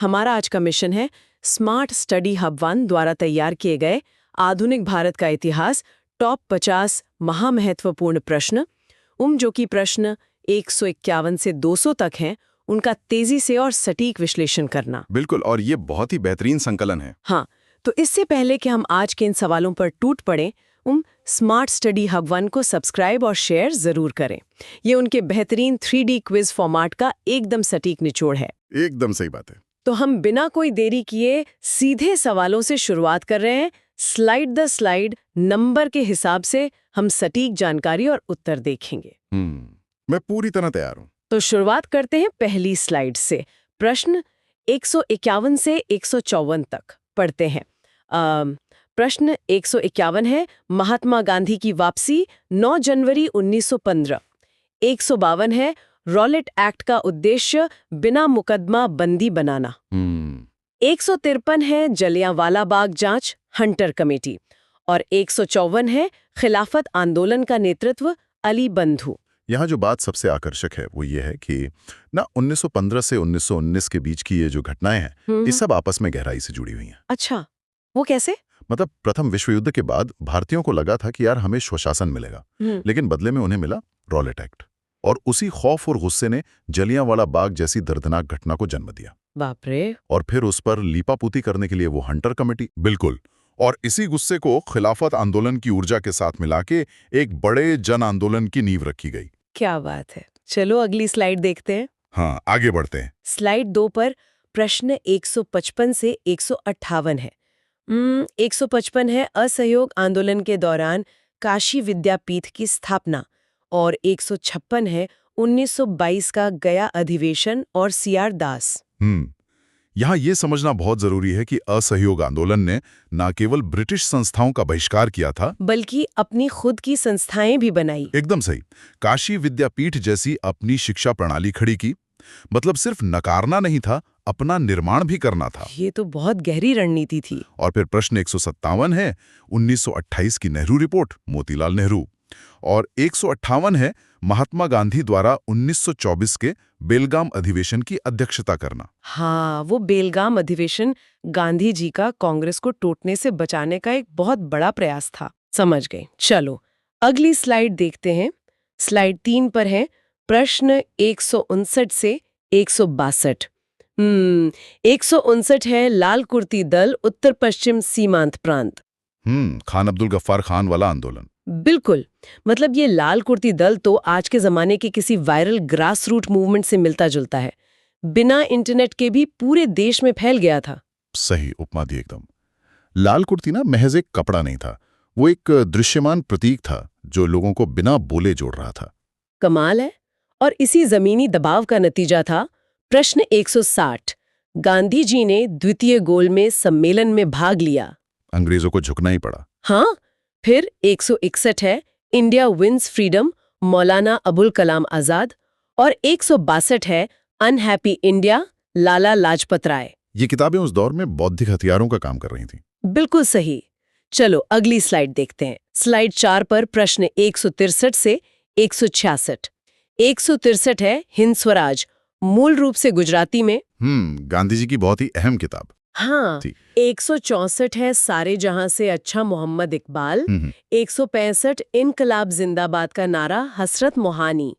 हमारा आज का मिशन है स्मार्ट स्टडी हब वन द्वारा तैयार किए गए आधुनिक भारत का इतिहास टॉप 50 महामहत्वपूर्ण प्रश्न। जो कि प्रश्न 151 से 200 तक हैं, उनका तेजी से और सटीक विश्लेषण करना। बिल्कुल, और ये बहुत ही बेहतरीन संकलन है। हाँ, तो इससे पहले कि हम आज के इन सवालों पर टूट पड़ें, स्मार्ट स्टडी हब वन को सब्सक्राइब और शेयर जरूर करें। ये उनके बेहतरीन 3D क्विज फॉर्मेट का एकदम सटीक निचोड़ है। एकदम सही बात है। तो हम बिना कोई देरी किए सीधे सवालों से शुरुआत कर रहे हैं। स्लाइड द स्लाइड नंबर के हिसाब से हम सटीक जानकारी और उत्तर देखेंगे। मैं पूरी तरह तैयार हूँ। तो शुरुआत करते हैं पहली स्लाइड से। प्रश्न 151 से 154 तक पढ़ते हैं। प्रश्न 151 है, महात्मा गांधी की वापसी 9 जनवरी 1915। 152 है, रॉलेट एक्ट का उद्देश्य बिना मुकदमा बंदी बनाना। 153 है, जलियांवाला बाग जांच, हंटर कमेटी। और 154 है, खिलाफत आंदोलन का नेतृत्व अली बंधु। यहाँ जो बात सबसे आकर्षक है वो ये है कि ना 1915 से 1919 के बीच की ये जो घटनाएं हैं, ये सब आपस में गहराई से जुड़ी हुई हैं। अच्छा, वो कैसे? मतलब प्रथम विश्व युद्ध के बाद भारतीयों को लगा था कि यार हमें स्वशासन मिलेगा, लेकिन बदले में उन्हें मिला रॉलेट एक्ट। और उसी खौफ और गुस्से ने जलियांवाला बाग जैसी दर्दनाक घटना को जन्म दिया। बाप रे। और फिर उस पर लीपापोती करने के लिए वो हंटर कमेटी। बिल्कुल, और इसी गुस्से को खिलाफत आंदोलन की ऊर्जा के साथ मिला के एक बड़े जन आंदोलन की नींव रखी गई। क्या बात है। चलो अगली स्लाइड देखते हैं। हाँ, आगे बढ़ते हैं। स्लाइड 2 पर प्रश्न 155 से 158 है। 155 है, असहयोग आंदोलन के दौरान काशी विद्यापीठ की स्थापना। और 156 है, 1922 का गया अधिवेशन और CR दास। यहाँ ये समझना बहुत जरूरी है कि असहयोग आंदोलन ने न केवल ब्रिटिश संस्थाओं का बहिष्कार किया था, बल्कि अपनी खुद की संस्थाएं भी बनाई। एकदम सही। काशी विद्यापीठ जैसी अपनी शिक्षा प्रणाली खड़ी की। मतलब सिर्फ नकारना नहीं था, अपना निर्माण भी करना था। ये तो बहुत गहरी रणनीति थी। और फिर प्रश्न 157 है, 1928 की नेहरू रिपोर्ट, मोतीलाल नेहरू। और 158 है, महात्मा गांधी द्वारा 1924 के बेलगाम अधिवेशन की अध्यक्षता करना। हाँ, वो बेलगाम अधिवेशन गांधी जी का कांग्रेस को टूटने से बचाने का एक बहुत बड़ा प्रयास था। समझ गए। चलो अगली स्लाइड देखते हैं। स्लाइड 3 पर है प्रश्न 159 से 162। 159 है, लाल कुर्ती दल उत्तर पश्चिम सीमांत प्रांत। खान अब्दुल गफ्फार खान वाला आंदोलन। बिल्कुल, मतलब ये लाल कुर्ती दल तो आज के जमाने के किसी वायरल ग्रास रूट मूवमेंट से मिलता जुलता है। बिना इंटरनेट के भी पूरे देश में फैल गया था। सही उपमा दी एकदम। लाल कुर्ती ना महज एक कपड़ा नहीं था, वो एक दृश्यमान प्रतीक था जो लोगों को बिना बोले जोड़ रहा था। कमाल है। और इसी जमीनी दबाव का नतीजा था प्रश्न 160। गांधी जी ने द्वितीय गोल में सम्मेलन में भाग लिया। अंग्रेजों को झुकना ही पड़ा। हाँ, फिर 161 है, India wins freedom, Maulana Abul Kalam Azad. और 162 है, अनहैप्पी इंडिया, लाला लाजपत राय। ये किताबें उस दौर में बौद्धिक हथियारों का काम कर रही थीं। बिल्कुल सही। चलो अगली स्लाइड देखते हैं। स्लाइड 4 पर प्रश्न 163 से 166। 163 है, हिंद स्वराज, मूल रूप से गुजराती में। गांधी जी की बहुत ही अहम किताब। हाँ। 164 है, सारे जहां से अच्छा मोहम्मद इकबाल। 165 इनकलाब जिंदाबाद का नारा, हसरत मोहानी।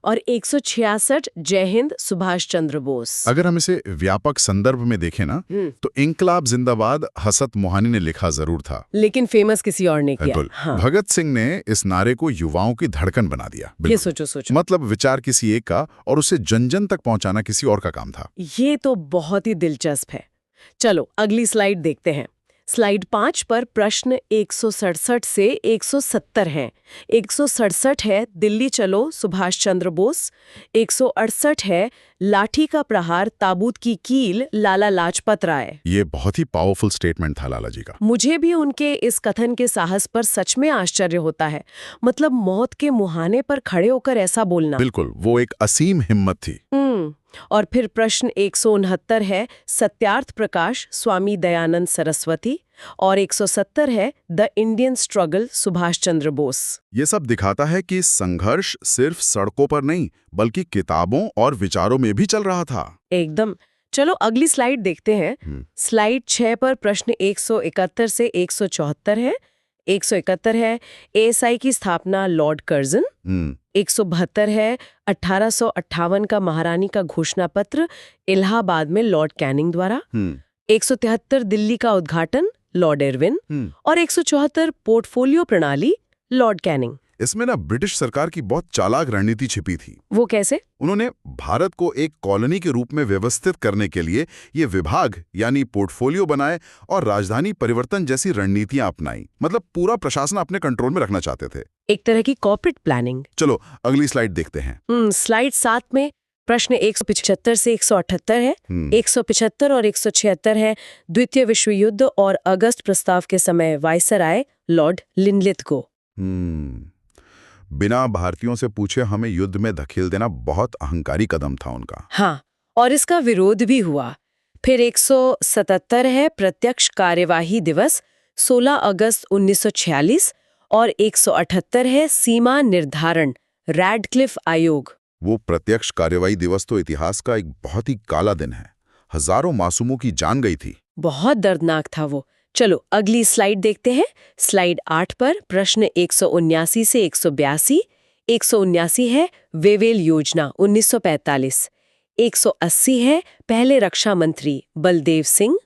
और 166 जय हिंद, सुभाष चंद्र बोस। अगर हम इसे व्यापक संदर्भ में देखें ना, तो इनकलाब जिंदाबाद हसरत मोहानी ने लिखा जरूर था, लेकिन फेमस किसी और ने किया। हाँ। भगत सिंह ने इस नारे को युवाओं की धड़कन बना दिया। ये सोचो। मतलब विचार किसी एक का और उसे जन जन तक पहुंचाना किसी और का काम था। ये तो बहुत ही दिलचस्प है। चलो अगली स्लाइड देखते हैं। स्लाइड 5 पर प्रश्न 167 से 170 हैं। 167 है, दिल्ली चलो, सुभाष चंद्र बोस। 168 है, लाठी का प्रहार, ताबूत की कील, लाला लाजपत राय। ये बहुत ही पावरफुल स्टेटमेंट था लाला जी का। मुझे भी उनके इस कथन के साहस पर सच में आश्चर्य होता है। मतलब मौत के मुहाने पर खड़े होकर ऐसा बोलना। बिल्कुल, वो एक असीम हिम्मत थी। और फिर प्रश्न 169 है, सत्यार्थ प्रकाश, स्वामी दयानंद सरस्वती। और 170 है, the Indian struggle, Subhash Chandra Bose. ये सब दिखाता है कि संघर्ष सिर्फ सड़कों पर नहीं, बल्कि किताबों और विचारों में भी चल रहा था। एकदम। चलो अगली स्लाइड देखते हैं। स्लाइड 6 पर प्रश्न 171 से 174 है। 171 है एएसआई की स्थापना लॉर्ड कर्जन। 172 है 1858 का महारानी का घोषणा पत्र इलाहाबाद में लॉर्ड कैनिंग द्वारा। 173 दिल्ली का उद्घाटन लॉर्ड इरविन। और 174 पोर्टफोलियो प्रणाली लॉर्ड कैनिंग। इसमें ना ब्रिटिश सरकार की बहुत चालाक रणनीति छिपी थी। वो कैसे? उन्होंने भारत को एक कॉलोनी के रूप में व्यवस्थित करने के लिए ये विभाग यानी पोर्टफोलियो बनाए और राजधानी परिवर्तन जैसी रणनीतियां अपनाई। मतलब पूरा प्रशासन अपने कंट्रोल में रखना चाहते थे। एक तरह की कॉर्पोरेट प्लानिंग। चलो अगली स्लाइड देखते हैं। स्लाइड 7 में प्रश्न 175 से 178 है। 175 और 176 है द्वितीय विश्व युद्ध और अगस्त प्रस्ताव के समय वायसराय लॉर्ड लिनलिथ को। बिना भारतीयों से पूछे हमें युद्ध में धकेल देना बहुत अहंकारी कदम था उनका। हाँ, और इसका विरोध भी हुआ। फिर 177 है प्रत्यक्ष कार्यवाही दिवस 16 अगस्त 1946 और 178 है सीमा निर्धारण रैडक्लिफ आयोग। वो प्रत्यक्ष कार्यवाही दिवस तो इतिहास का एक बहुत ही काला दिन है। हजारों मासूमों की जान गई थी। बहुत दर्दनाक था वो। चलो अगली स्लाइड देखते हैं। स्लाइड 8 पर प्रश्न 179 से 182। 179 है वेवेल योजना 1945। 180 है पहले रक्षा मंत्री बलदेव सिंह।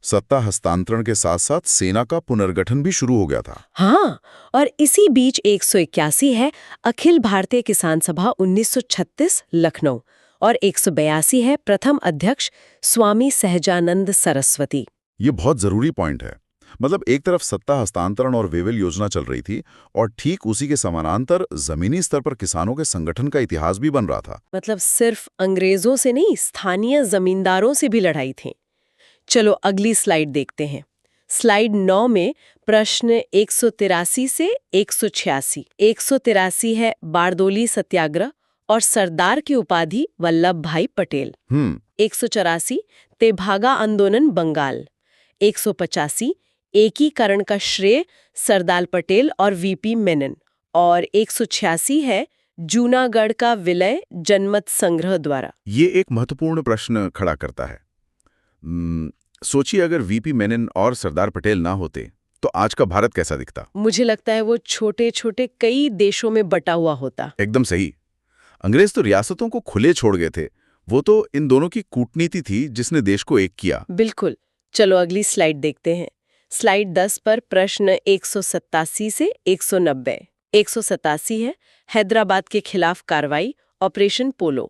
सत्ता हस्तांतरण के साथ साथ सेना का पुनर्गठन भी शुरू हो गया था। हाँ, और इसी बीच 181 है अखिल भारतीय किसान सभा 1936 लखनऊ। और 182 है प्रथम अध्यक्ष स्वामी सहजानंद सरस्वती। ये बहुत जरूरी पॉइंट है। मतलब एक तरफ सत्ता हस्तांतरण और वेवेल योजना चल रही थी और ठीक उसी के समानांतर जमीनी स्तर पर किसानों के संगठन का इतिहास भी बन रहा था। मतलब सिर्फ अंग्रेजों से नहीं, स्थानीय जमींदारों से भी लड़ाई थी। चलो अगली स्लाइड देखते हैं। स्लाइड 9 में प्रश्न 183 से 186। 183 है बारदोली सत्याग्रह और सरदार की उपाधि वल्लभ भाई पटेल। 184 तेभागा आंदोलन बंगाल। 185 एकीकरण का श्रेय सरदार पटेल और वीपी मेनन। और 186 है जूनागढ़ का विलय जनमत संग्रह द्वारा। ये एक महत्वपूर्ण प्रश्न खड़ा करता है। सोचिए अगर वीपी मेनन और सरदार पटेल ना होते तो आज का भारत कैसा दिखता? मुझे लगता है वो छोटे छोटे कई देशों में बटा हुआ होता। एकदम सही। अंग्रेज तो रियासतों को खुले छोड़ गए थे। वो तो इन दोनों की कूटनीति थी जिसने देश को एक किया। बिल्कुल। चलो अगली स्लाइड देखते हैं। स्लाइड 10 पर प्रश्न 187 से 190। 187 है हैदराबाद के खिलाफ कार्रवाई ऑपरेशन पोलो।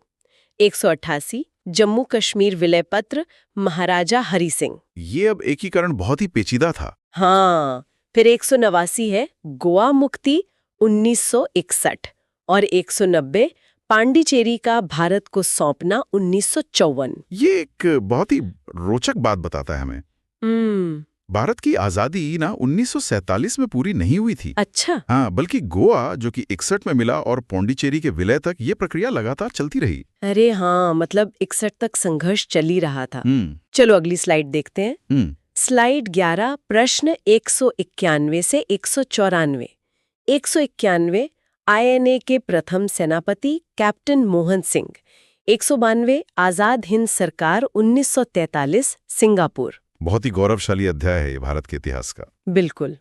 188 जम्मू कश्मीर विलय पत्र महाराजा हरि सिंह। ये अब एकीकरण बहुत ही पेचीदा था। हाँ, फिर 189 है गोवा मुक्ति 1961 और 190 पांडिचेरी का भारत को सौंपना 1954। ये एक बहुत ही रोचक बात बताता है हमें। भारत की आजादी ना 1947 में पूरी नहीं हुई थी। अच्छा। हाँ, बल्कि गोवा जो कि 61 में मिला और पांडिचेरी के विलय तक ये प्रक्रिया लगातार चलती रही। अरे हाँ, मतलब 61 तक संघर्ष चल ही रहा था। चलो अगली स्लाइड देखते हैं। स्लाइड 11 प्रश्न 191 से 194। 191 INA के प्रथम सेनापति कैप्टन मोहन सिंह। 192 आजाद हिंद सरकार 1943 सिंगापुर। बहुत ही गौरवशाली अध्याय है ये भारत के इतिहास का। बिल्कुल।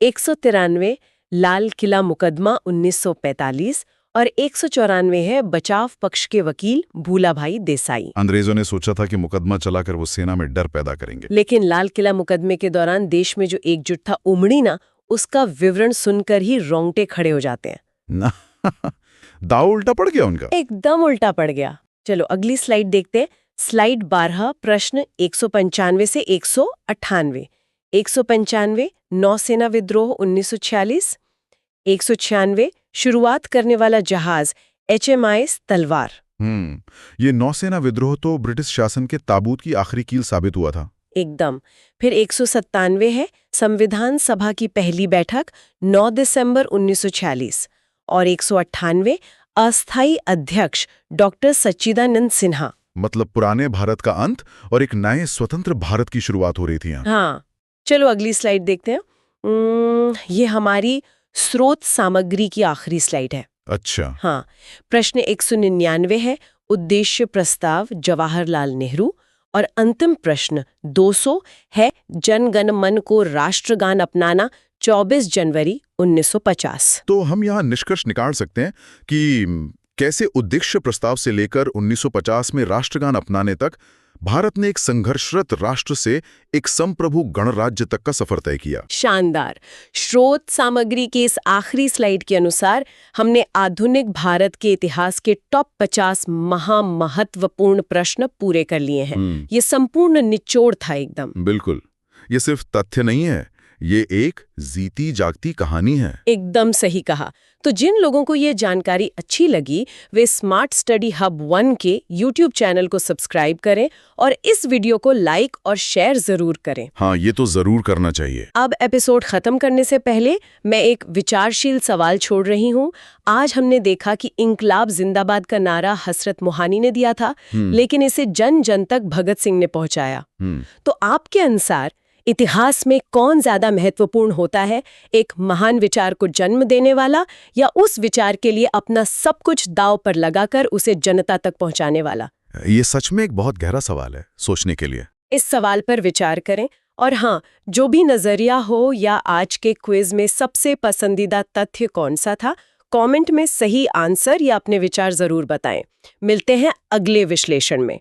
193 लाल किला मुकदमा 1945 और 194 है बचाव पक्ष के वकील भूलाभाई देसाई। अंग्रेजों ने सोचा था कि मुकदमा चलाकर वो सेना में डर पैदा करेंगे, लेकिन लाल किला मुकदमे के दौरान देश में जो एकजुटता उमड़ी ना, उसका विवरण सुनकर ही रोंगटे खड़े हो जाते हैं ना। दाव उल्टा पड़ गया उनका। एकदम उल्टा पड़ गया। चलो अगली स्लाइड देखते हैं। स्लाइड 12 प्रश्न 195 से 198। 195 नौसेना विद्रोह 1946। 196 शुरुआत करने वाला जहाज HMIS तलवार। ये नौसेना विद्रोह तो ब्रिटिश शासन के ताबूत की आखिरी कील साबित हुआ था। एकदम। फिर 197 है संविधान सभा की पहली बैठक 9 दिसंबर 1946 और 198 अस्थायी अध्यक्ष डॉक्टर सच्चिदानंद सिन्हा। मतलब पुराने भारत का अंत और एक नए स्वतंत्र भारत की शुरुआत हो रही थी यहाँ। हाँ, चलो अगली स्लाइड देखते हैं। ये हमारी स्रोत सामग्री की आखिरी स्लाइड है। अच्छा। हाँ, प्रश्न 199 है उद्देश्य प्रस्ताव जवाहरलाल नेहरू और अंतिम प्रश्न 200 है जन गण मन को राष्ट्रगान अपनाना 24 जनवरी 1950। तो हम यहाँ निष्कर्ष निकाल सकते हैं कि कैसे उद्देश्य प्रस्ताव से लेकर 1950 में राष्ट्रगान अपनाने तक भारत ने एक संघर्षरत राष्ट्र से एक संप्रभु गणराज्य तक का सफर तय किया। शानदार। स्रोत सामग्री के इस आखिरी स्लाइड के अनुसार हमने आधुनिक भारत के इतिहास के टॉप 50 महत्वपूर्ण प्रश्न पूरे कर लिए हैं। ये संपूर्ण निचोड़ था एकदम। बिल्कुल, ये सिर्फ तथ्य नहीं है, ये एक जीती जागती कहानी है। एकदम सही कहा। तो जिन लोगों को ये जानकारी अच्छी लगी वे स्मार्ट स्टडी हब 1 के YouTube चैनल को सब्सक्राइब करें और इस वीडियो को लाइक और शेयर जरूर करें। हाँ, ये तो जरूर करना चाहिए। अब एपिसोड खत्म करने से पहले मैं एक विचारशील सवाल छोड़ रही हूँ। आज हमने देखा कि इंकलाब जिंदाबाद का नारा हसरत मोहानी ने दिया था, लेकिन इसे जन जन तक भगत सिंह ने पहुंचाया। तो आपके अनुसार इतिहास में कौन ज्यादा महत्वपूर्ण होता है, एक महान विचार को जन्म देने वाला या उस विचार के लिए अपना सब कुछ दांव पर लगाकर उसे जनता तक पहुंचाने वाला? ये सच में एक बहुत गहरा सवाल है सोचने के लिए। इस सवाल पर विचार करें और हाँ, जो भी नजरिया हो या आज के क्विज में सबसे पसंदीदा तथ्य कौन सा था, कमेंट में सही आंसर या अपने विचार जरूर बताएं। मिलते हैं अगले विश्लेषण में।